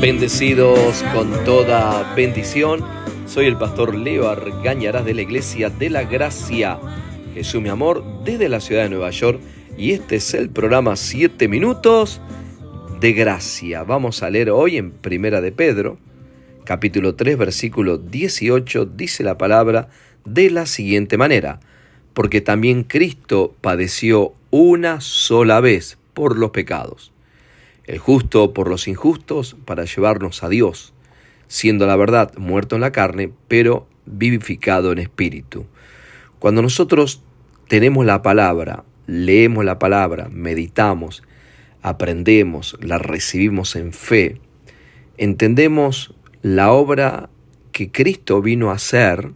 Bendecidos con toda bendición. Soy el pastor Leo Argañarás de la Iglesia de la Gracia, Jesús mi amor, desde la ciudad de Nueva York. Y este es el programa 7 minutos de gracia. Vamos a leer hoy en Primera de Pedro, capítulo 3, versículo 18. Dice la palabra de la siguiente manera: porque también Cristo padeció una sola vez por los pecados, el justo por los injustos, para llevarnos a Dios, siendo la verdad muerto en la carne, pero vivificado en espíritu. Cuando nosotros tenemos la palabra, leemos la palabra, meditamos, aprendemos, la recibimos en fe, entendemos la obra que Cristo vino a hacer,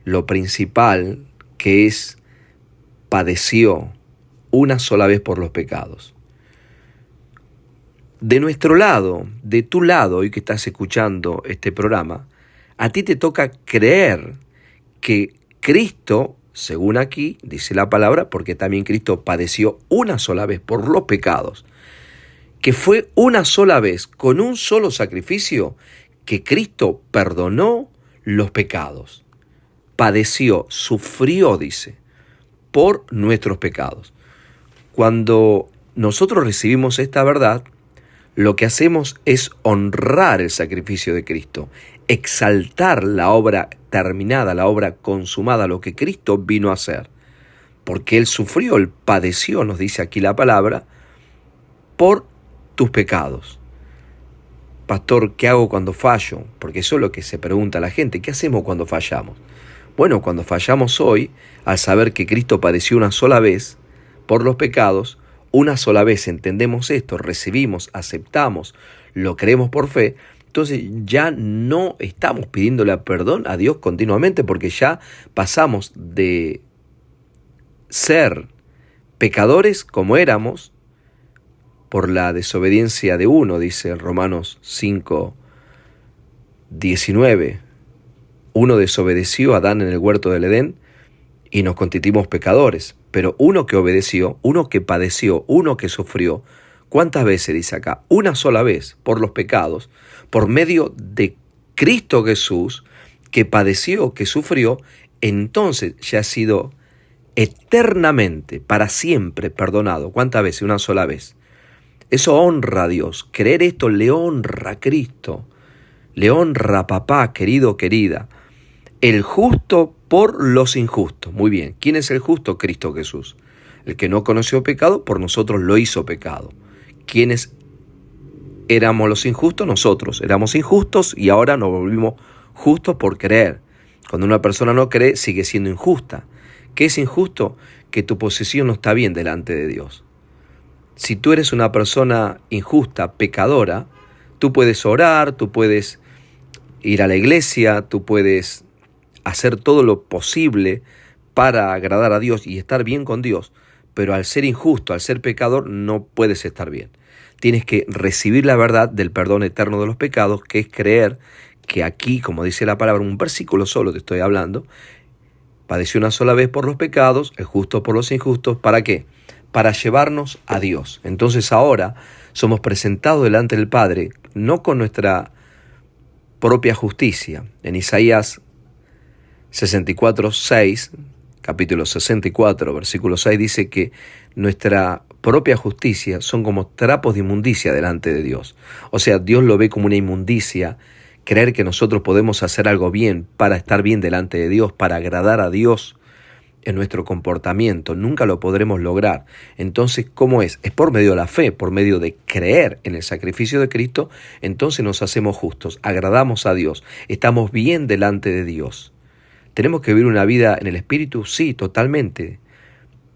lo principal que es padeció una sola vez por los pecados. De nuestro lado, de tu lado, hoy que estás escuchando este programa, a ti te toca creer que Cristo, según aquí dice la palabra, porque también Cristo padeció una sola vez por los pecados, que fue una sola vez, con un solo sacrificio, que Cristo perdonó los pecados. Padeció, sufrió, dice, por nuestros pecados. Cuando nosotros recibimos esta verdad, lo que hacemos es honrar el sacrificio de Cristo, exaltar la obra terminada, la obra consumada, lo que Cristo vino a hacer. Porque Él sufrió, Él padeció, nos dice aquí la palabra, por tus pecados. Pastor, ¿qué hago cuando fallo? Porque eso es lo que se pregunta la gente. ¿Qué hacemos cuando fallamos? Bueno, cuando fallamos hoy, al saber que Cristo padeció una sola vez por los pecados, una sola vez entendemos esto, recibimos, aceptamos, lo creemos por fe, entonces ya no estamos pidiéndole perdón a Dios continuamente, porque ya pasamos de ser pecadores como éramos por la desobediencia de uno, dice Romanos 5:19. Uno desobedeció a Adán en el huerto del Edén y nos constituimos pecadores. Pero uno que obedeció, uno que padeció, uno que sufrió, ¿cuántas veces dice acá? Una sola vez por los pecados, por medio de Cristo Jesús, que padeció, que sufrió, entonces ya ha sido eternamente, para siempre perdonado. ¿Cuántas veces? Una sola vez. Eso honra a Dios. Creer esto le honra a Cristo. Le honra a papá, querido, querida. El justo por los injustos. Muy bien. ¿Quién es el justo? Cristo Jesús. El que no conoció pecado, por nosotros lo hizo pecado. ¿Quiénes éramos los injustos? Nosotros éramos injustos y ahora nos volvimos justos por creer. Cuando una persona no cree, sigue siendo injusta. ¿Qué es injusto? Que tu posición no está bien delante de Dios. Si tú eres una persona injusta, pecadora, tú puedes orar, tú puedes ir a la iglesia, tú puedes hacer todo lo posible para agradar a Dios y estar bien con Dios, pero al ser injusto, al ser pecador, no puedes estar bien. Tienes que recibir la verdad del perdón eterno de los pecados, que es creer que aquí, como dice la palabra, un versículo solo te estoy hablando, padeció una sola vez por los pecados, el justo por los injustos. ¿Para qué? Para llevarnos a Dios. Entonces ahora somos presentados delante del Padre, no con nuestra propia justicia. En Isaías 64:6, capítulo 64, versículo 6, dice que nuestra propia justicia son como trapos de inmundicia delante de Dios. O sea, Dios lo ve como una inmundicia. Creer que nosotros podemos hacer algo bien para estar bien delante de Dios, para agradar a Dios en nuestro comportamiento, nunca lo podremos lograr. Entonces, ¿cómo es? Es por medio de la fe, por medio de creer en el sacrificio de Cristo. Entonces nos hacemos justos, agradamos a Dios, estamos bien delante de Dios. ¿Tenemos que vivir una vida en el Espíritu? Sí, totalmente.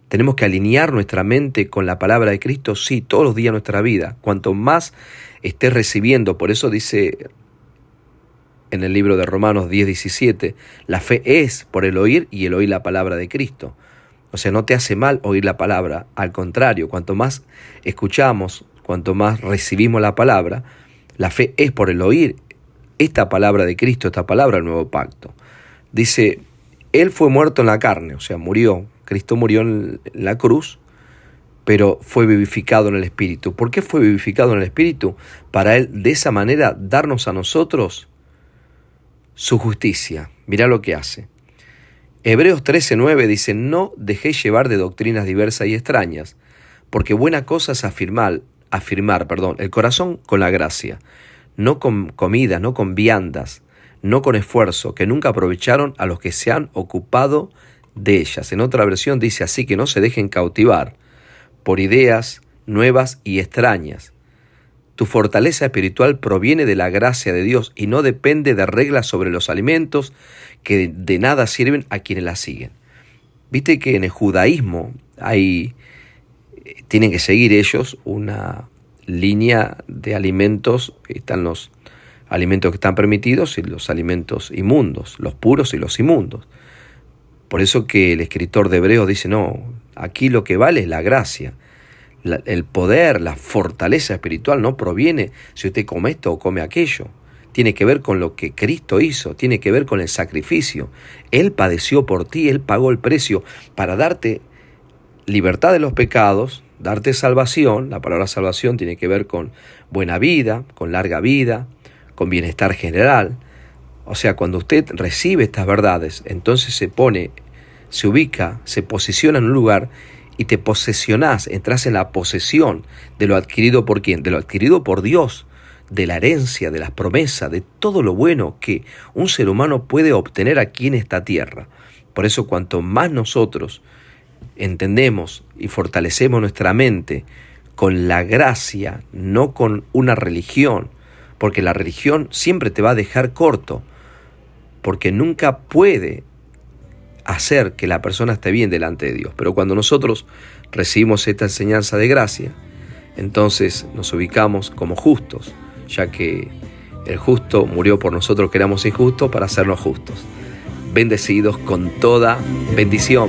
¿Tenemos que alinear nuestra mente con la palabra de Cristo? Sí, todos los días de nuestra vida. Cuanto más estés recibiendo, por eso dice en el libro de Romanos 10:17, la fe es por el oír y el oír la palabra de Cristo. O sea, no te hace mal oír la palabra, al contrario, cuanto más escuchamos, cuanto más recibimos la palabra, la fe es por el oír esta palabra de Cristo, esta palabra del nuevo pacto. Dice, Él fue muerto en la carne, o sea, murió. Cristo murió en la cruz pero fue vivificado en el Espíritu. ¿Por qué fue vivificado en el Espíritu? Para Él de esa manera darnos a nosotros su justicia. Mirá lo que hace. Hebreos 13:9 dice: no dejéis llevar de doctrinas diversas y extrañas, porque buena cosa es afirmar el corazón con la gracia, no con comida, no con viandas, no con esfuerzo, que nunca aprovecharon a los que se han ocupado de ellas. En otra versión dice así: que no se dejen cautivar por ideas nuevas y extrañas. Tu fortaleza espiritual proviene de la gracia de Dios y no depende de reglas sobre los alimentos que de nada sirven a quienes la siguen. Viste que en el judaísmo tienen que seguir ellos una línea de alimentos. Están los alimentos que están permitidos y los alimentos inmundos, los puros y los inmundos. Por eso que el escritor de Hebreos dice: no, aquí lo que vale es la gracia. El poder, la fortaleza espiritual no proviene si usted come esto o come aquello. Tiene que ver con lo que Cristo hizo, tiene que ver con el sacrificio. Él padeció por ti, Él pagó el precio para darte libertad de los pecados, darte salvación. La palabra salvación tiene que ver con buena vida, con larga vida, con bienestar general. O sea, cuando usted recibe estas verdades, entonces se ubica, se posiciona en un lugar y te posesionás, entras en la posesión de lo adquirido por ¿quién? De lo adquirido por Dios, de la herencia, de las promesas, de todo lo bueno que un ser humano puede obtener aquí en esta tierra. Por eso, cuanto más nosotros entendemos y fortalecemos nuestra mente con la gracia, no con una religión, porque la religión siempre te va a dejar corto, porque nunca puede hacer que la persona esté bien delante de Dios. Pero cuando nosotros recibimos esta enseñanza de gracia, entonces nos ubicamos como justos, ya que el justo murió por nosotros que éramos injustos para hacernos justos. Bendecidos con toda bendición.